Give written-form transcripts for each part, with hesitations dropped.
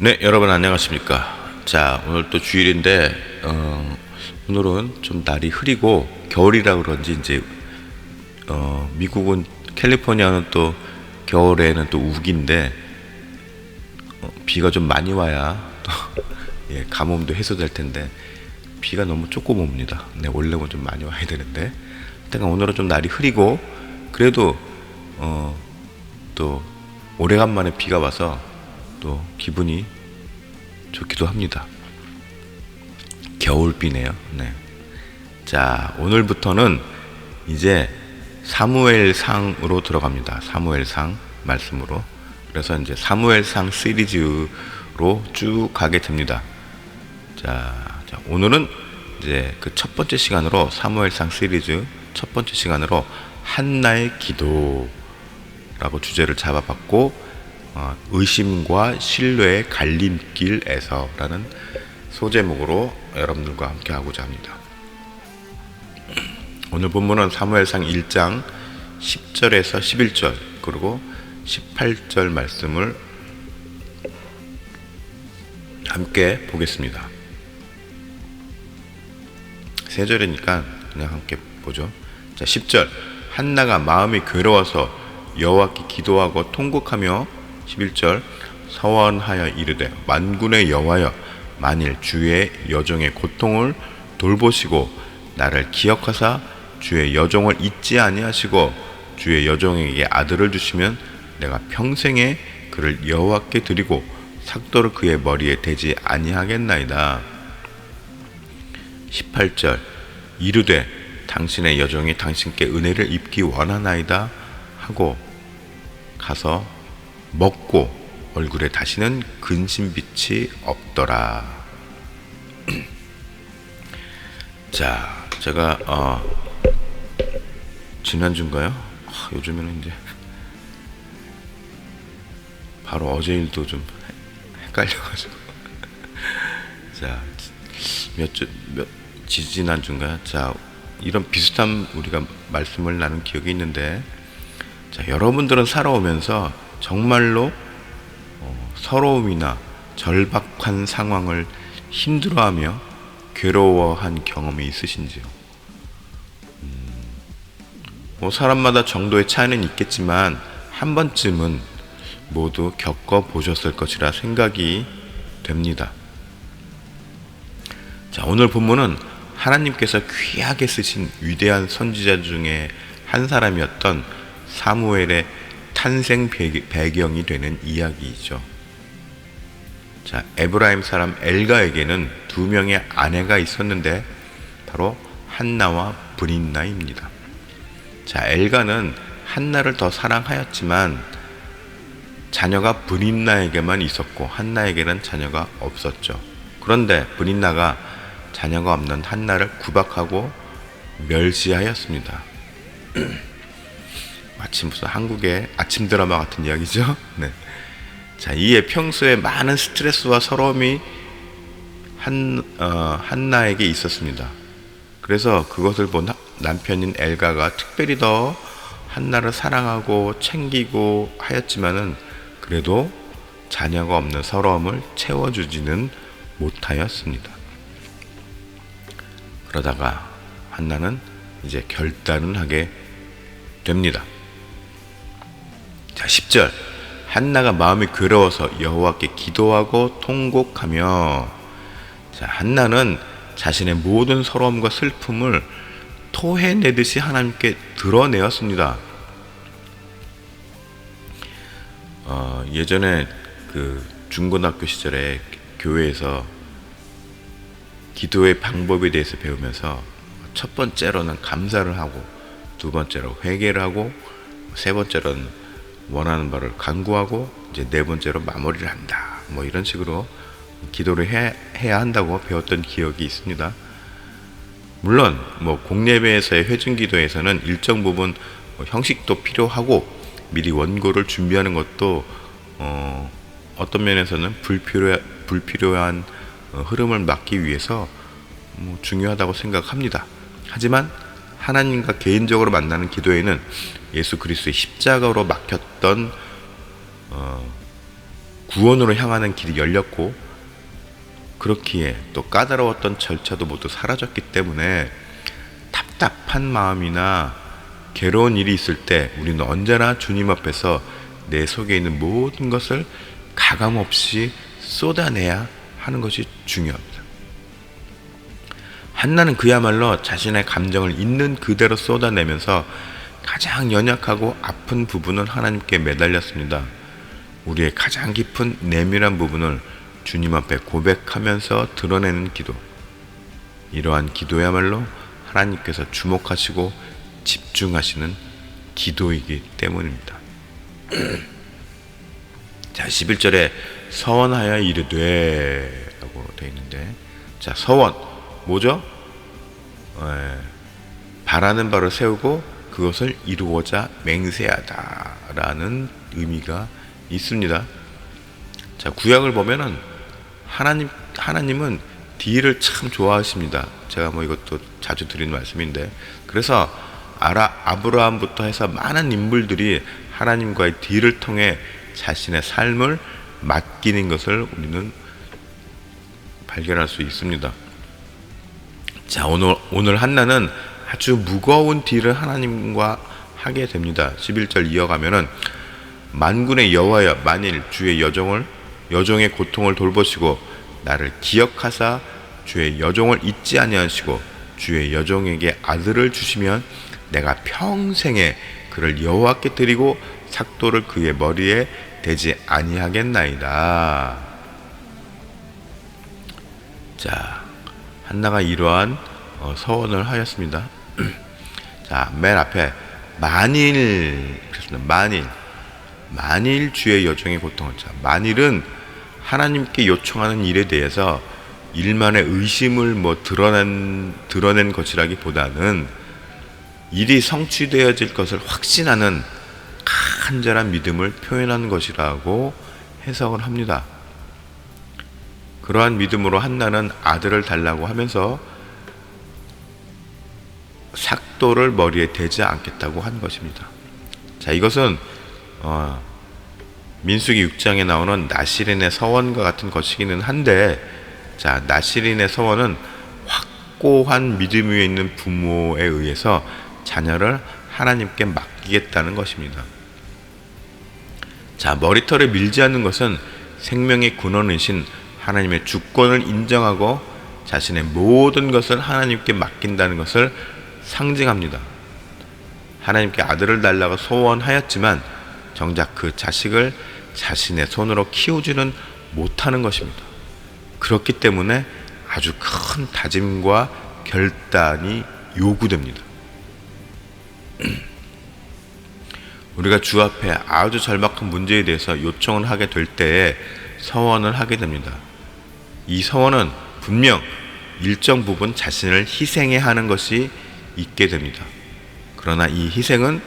네, 여러분 안녕하십니까. 자, 오늘 또 주일인데 오늘은 좀 날이 흐리고 겨울이라 그런지 이제 미국은 캘리포니아는 또 겨울에는 또 우기인데 비가 좀 많이 와야 또 예, 가뭄도 해소될 텐데 비가 너무 조금 옵니다. 네, 원래는 좀 많이 와야 되는데 하여튼 오늘은 좀 날이 흐리고 그래도 또 오래간만에 비가 와서 또 기분이 좋기도 합니다. 겨울비네요. 네. 자, 오늘부터는 이제 사무엘상으로 들어갑니다. 사무엘상 말씀으로. 그래서 이제 사무엘상 시리즈로 쭉 가게 됩니다. 자, 오늘은 이제 그 첫 번째 시간으로 사무엘상 시리즈 첫 번째 시간으로 한나의 기도라고 주제를 잡아봤고 의심과 신뢰의 갈림길에서라는 소제목으로 여러분들과 함께 하고자 합니다. 오늘 본문은 사무엘상 1장 10절에서 11절 그리고 18절 말씀을 함께 보겠습니다. 세 절이니까 그냥 함께 보죠. 자, 10절 한나가 마음이 괴로워서 여호와께 기도하고 통곡하며 11절 서원하여 이르되 만군의 여호와여 만일 주의 여종의 고통을 돌보시고 나를 기억하사 주의 여종을 잊지 아니하시고 주의 여종에게 아들을 주시면 내가 평생에 그를 여호와께 드리고 삭도를 그의 머리에 대지 아니하겠나이다. 18절 이르되 당신의 여종이 당신께 은혜를 입기 원하나이다 하고 가서 먹고 얼굴에 다시는 근심빛이 없더라. 자, 제가 지난주인가요? 요즘에는 이제 바로 어제 일도 좀 헷갈려가지고 자, 지난주인가요? 자, 이런 비슷한 우리가 말씀을 나눈 기억이 있는데, 자, 여러분들은 살아오면서 정말로 서러움이나 절박한 상황을 힘들어하며 괴로워한 경험이 있으신지요? 사람마다 정도의 차이는 있겠지만 한 번쯤은 모두 겪어보셨을 것이라 생각이 됩니다. 자, 오늘 본문은 하나님께서 귀하게 쓰신 위대한 선지자 중에 한 사람이었던 사무엘의 탄생 배경이 되는 이야기이죠. 자, 에브라임 사람 엘가에게는 두 명의 아내가 있었는데 바로 한나와 브닌나입니다. 자, 엘가는 한나를 더 사랑하였지만 자녀가 브닌나에게만 있었고 한나에게는 자녀가 없었죠. 그런데 브닌나가 자녀가 없는 한나를 구박하고 멸시하였습니다. 마치 무슨 한국의 아침 드라마 같은 이야기죠. 네. 자, 이에 평소에 많은 스트레스와 서러움이 한나에게 있었습니다. 그래서 그것을 본 남편인 엘가가 특별히 더 한나를 사랑하고 챙기고 하였지만은 그래도 자녀가 없는 서러움을 채워주지는 못하였습니다. 그러다가 한나는 이제 결단을 하게 됩니다. 자, 10절 한나가 마음이 괴로워서 여호와께 기도하고 통곡하며, 자, 한나는 자신의 모든 서러움과 슬픔을 토해내듯이 하나님께 드러내었습니다. 예전에 그 중고등학교 시절에 교회에서 기도의 방법에 대해서 배우면서 첫 번째로는 감사를 하고 두 번째로 회개를 하고 세 번째로는 원하는 바를 간구하고 이제 네 번째로 마무리를 한다. 뭐 이런 식으로 기도를 해야 한다고 배웠던 기억이 있습니다. 물론 뭐 공예배에서의 회중 기도에서는 일정 부분 형식도 필요하고 미리 원고를 준비하는 것도 어떤 면에서는 불필요한 흐름을 막기 위해서 중요하다고 생각합니다. 하지만 하나님과 개인적으로 만나는 기도에는 예수 그리스도의 십자가로 막혔던 구원으로 향하는 길이 열렸고, 그렇기에 또 까다로웠던 절차도 모두 사라졌기 때문에 답답한 마음이나 괴로운 일이 있을 때 우리는 언제나 주님 앞에서 내 속에 있는 모든 것을 가감없이 쏟아내야 하는 것이 중요합니다. 한나는 그야말로 자신의 감정을 있는 그대로 쏟아내면서 가장 연약하고 아픈 부분은 하나님께 매달렸습니다. 우리의 가장 깊은 내밀한 부분을 주님 앞에 고백하면서 드러내는 기도. 이러한 기도야말로 하나님께서 주목하시고 집중하시는 기도이기 때문입니다. 자, 11절에 서원하여 이르되 라고 되어 있는데, 자, 서원 뭐죠? 바라는 바를 세우고 그것을 이루고자 맹세하다 라는 의미가 있습니다. 자, 구약을 보면은 하나님은 딜을 참 좋아하십니다. 제가 뭐 이것도 자주 드리는 말씀인데, 그래서 아브라함부터 해서 많은 인물들이 하나님과의 딜을 통해 자신의 삶을 맡기는 것을 우리는 발견할 수 있습니다. 자, 오늘 한나는 아주 무거운 딜을 하나님과 하게 됩니다. 11절 이어가면은, 만군의 여호와여, 만일 주의 여종의 고통을 돌보시고 나를 기억하사 주의 여종을 잊지 아니하시고 주의 여종에게 아들을 주시면 내가 평생에 그를 여호와께 드리고 삭도를 그의 머리에 대지 아니하겠나이다. 자, 한나가 이러한 서원을 하였습니다. 자, 맨 앞에 만일 그렇습니다. 만일 주의 여종의 고통을. 자, 만일은 하나님께 요청하는 일에 대해서 일만의 의심을 드러낸 것이라기보다는 일이 성취되어질 것을 확신하는 간절한 믿음을 표현하는 것이라고 해석을 합니다. 그러한 믿음으로 한나는 아들을 달라고 하면서 삭도를 머리에 대지 않겠다고 한 것입니다. 자, 이것은 민수기 6장에 나오는 나시린의 서원과 같은 것이기는 한데, 자, 나시린의 서원은 확고한 믿음 위에 있는 부모에 의해서 자녀를 하나님께 맡기겠다는 것입니다. 자, 머리털을 밀지 않는 것은 생명의 근원이신 하나님의 주권을 인정하고 자신의 모든 것을 하나님께 맡긴다는 것을 상징합니다. 하나님께 아들을 달라고 소원하였지만 정작 그 자식을 자신의 손으로 키우지는 못하는 것입니다. 그렇기 때문에 아주 큰 다짐과 결단이 요구됩니다. 우리가 주 앞에 아주 절박한 문제에 대해서 요청을 하게 될 때에 서원을 하게 됩니다. 이 서원은 분명 일정 부분 자신을 희생해야 하는 것이 있게 됩니다. 그러나 이 희생은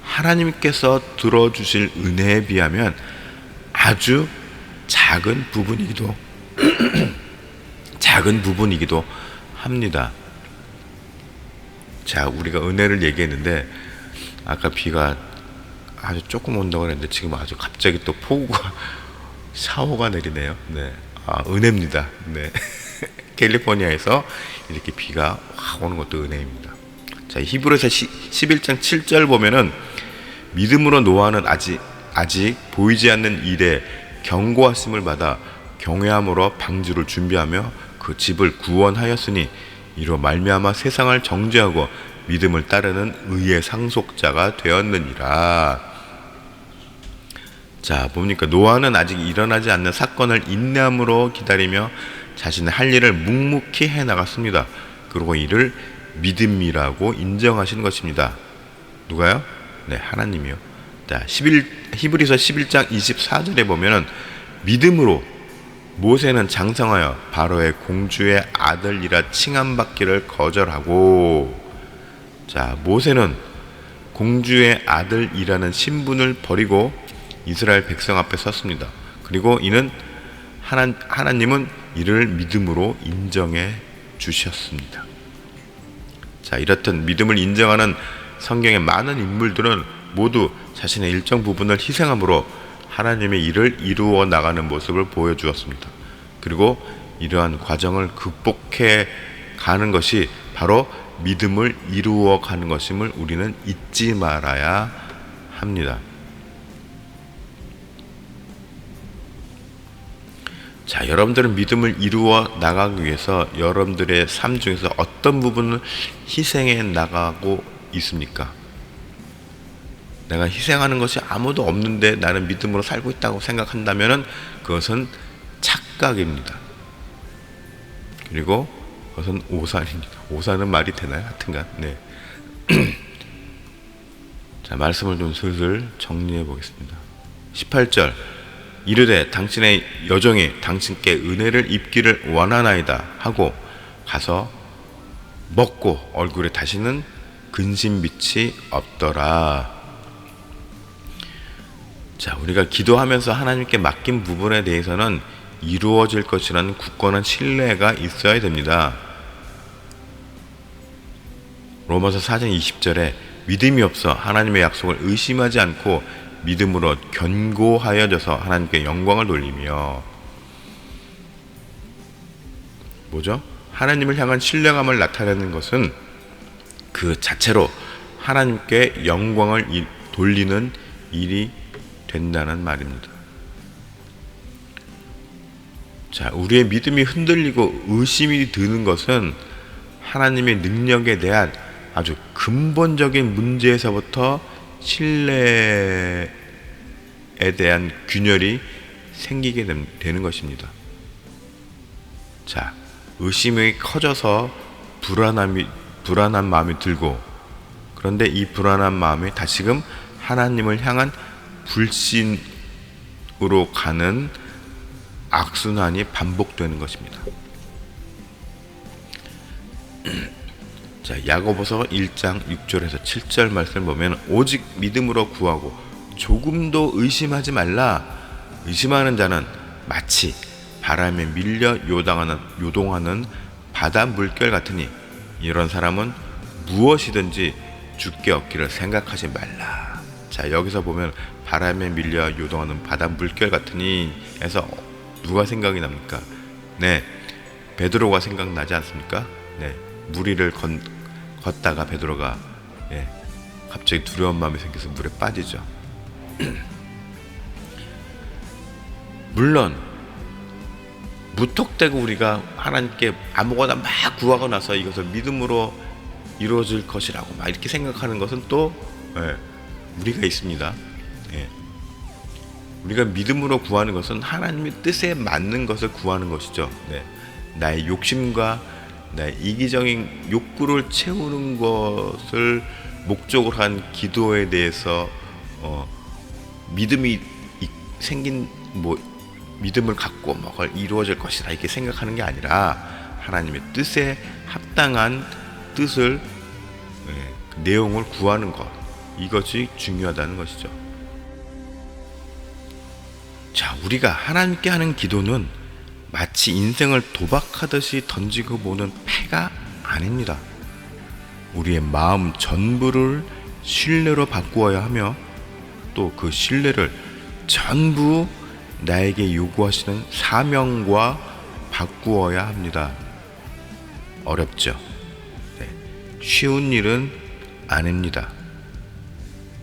하나님께서 들어주실 은혜에 비하면 아주 작은 부분이기도 합니다. 자, 우리가 은혜를 얘기했는데 아까 비가 아주 조금 온다고 했는데 지금 아주 갑자기 또 폭우가 샤워가 내리네요. 네, 은혜입니다. 네. 캘리포니아에서 이렇게 비가 확 오는 것도 은혜입니다. 자, 히브리서 11장 7절 보면은 믿음으로 노아는 아직 보이지 않는 일에 경고하심을 받아 경외함으로 방주를 준비하며 그 집을 구원하였으니 이로 말미암아 세상을 정죄하고 믿음을 따르는 의의 상속자가 되었느니라. 자, 뭡니까? 노아는 아직 일어나지 않는 사건을 인내함으로 기다리며 자신의 할 일을 묵묵히 해나갔습니다. 그리고 이를 믿음이라고 인정하시는 것입니다. 누가요? 네, 하나님이요. 자, 히브리서 11장 24절에 보면은 믿음으로 모세는 장성하여 바로의 공주의 아들이라 칭함받기를 거절하고, 자, 모세는 공주의 아들이라는 신분을 버리고 이스라엘 백성 앞에 섰습니다. 그리고 이는 하나님은 이를 믿음으로 인정해 주셨습니다. 자, 이렇듯 믿음을 인정하는 성경의 많은 인물들은 모두 자신의 일정 부분을 희생함으로 하나님의 일을 이루어 나가는 모습을 보여주었습니다. 그리고 이러한 과정을 극복해 가는 것이 바로 믿음을 이루어 가는 것임을 우리는 잊지 말아야 합니다. 자, 여러분들은 믿음을 이루어 나가기 위해서 여러분들의 삶 중에서 어떤 부분을 희생해 나가고 있습니까? 내가 희생하는 것이 아무도 없는데 나는 믿음으로 살고 있다고 생각한다면 그것은 착각입니다. 그리고 그것은 오산입니다. 오산은 말이 되나요? 하여튼간 네. 자, 말씀을 좀 슬슬 정리해 보겠습니다. 18절 이르되 당신의 여종이 당신께 은혜를 입기를 원하나이다 하고 가서 먹고 얼굴에 다시는 근심빛이 없더라. 자, 우리가 기도하면서 하나님께 맡긴 부분에 대해서는 이루어질 것이라는 굳건한 신뢰가 있어야 됩니다. 로마서 4장 20절에 믿음이 없어 하나님의 약속을 의심하지 않고 믿음으로 견고하여져서 하나님께 영광을 돌리며, 뭐죠? 하나님을 향한 신뢰감을 나타내는 것은 그 자체로 하나님께 영광을 돌리는 일이 된다는 말입니다. 자, 우리의 믿음이 흔들리고 의심이 드는 것은 하나님의 능력에 대한 아주 근본적인 문제에서부터 신뢰에 대한 균열이 생기게 되는 것입니다. 자, 의심이 커져서 불안한 마음이 들고, 그런데 이 불안한 마음이 다시금 하나님을 향한 불신으로 가는 악순환이 반복되는 것입니다. 자, 야고보서 1장 6절에서 7절 말씀을 보면 오직 믿음으로 구하고 조금도 의심하지 말라. 의심하는 자는 마치 바람에 밀려 요동하는 바다 물결 같으니 이런 사람은 무엇이든지 주께 얻기를 생각하지 말라. 자, 여기서 보면 바람에 밀려 요동하는 바다 물결 같으니 해서 누가 생각이 납니까? 네, 베드로가 생각나지 않습니까? 네, 무리를 걷다가 베드로가 갑자기 두려운 마음이 생겨서 물에 빠지죠. 물론 무턱대고 우리가 하나님께 아무거나 막 구하고 나서 이것을 믿음으로 이루어질 것이라고 막 이렇게 생각하는 것은 또 무리가 있습니다. 우리가 믿음으로 구하는 것은 하나님의 뜻에 맞는 것을 구하는 것이죠. 나의 욕심과 나의 이기적인 욕구를 채우는 것을 목적으로 한 기도에 대해서 믿음이 생긴 믿음을 갖고 뭘 이루어질 것이다 이렇게 생각하는 게 아니라 하나님의 뜻에 합당한 뜻을 그 내용을 구하는 것, 이것이 중요하다는 것이죠. 자, 우리가 하나님께 하는 기도는 마치 인생을 도박하듯이 던지고 보는 패가 아닙니다. 우리의 마음 전부를 신뢰로 바꾸어야 하며 또 그 신뢰를 전부 나에게 요구하시는 사명과 바꾸어야 합니다. 어렵죠? 쉬운 일은 아닙니다.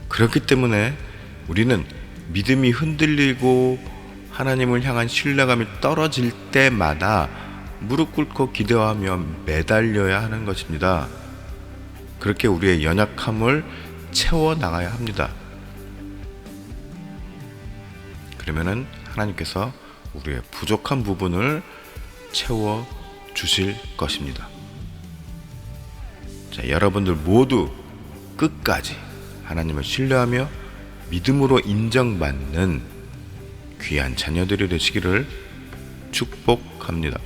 그렇기 때문에 우리는 믿음이 흔들리고 하나님을 향한 신뢰감이 떨어질 때마다 무릎 꿇고 기도하며 매달려야 하는 것입니다. 그렇게 우리의 연약함을 채워나가야 합니다. 그러면은 하나님께서 우리의 부족한 부분을 채워주실 것입니다. 자, 여러분들 모두 끝까지 하나님을 신뢰하며 믿음으로 인정받는 귀한 자녀들이 되시기를 축복합니다.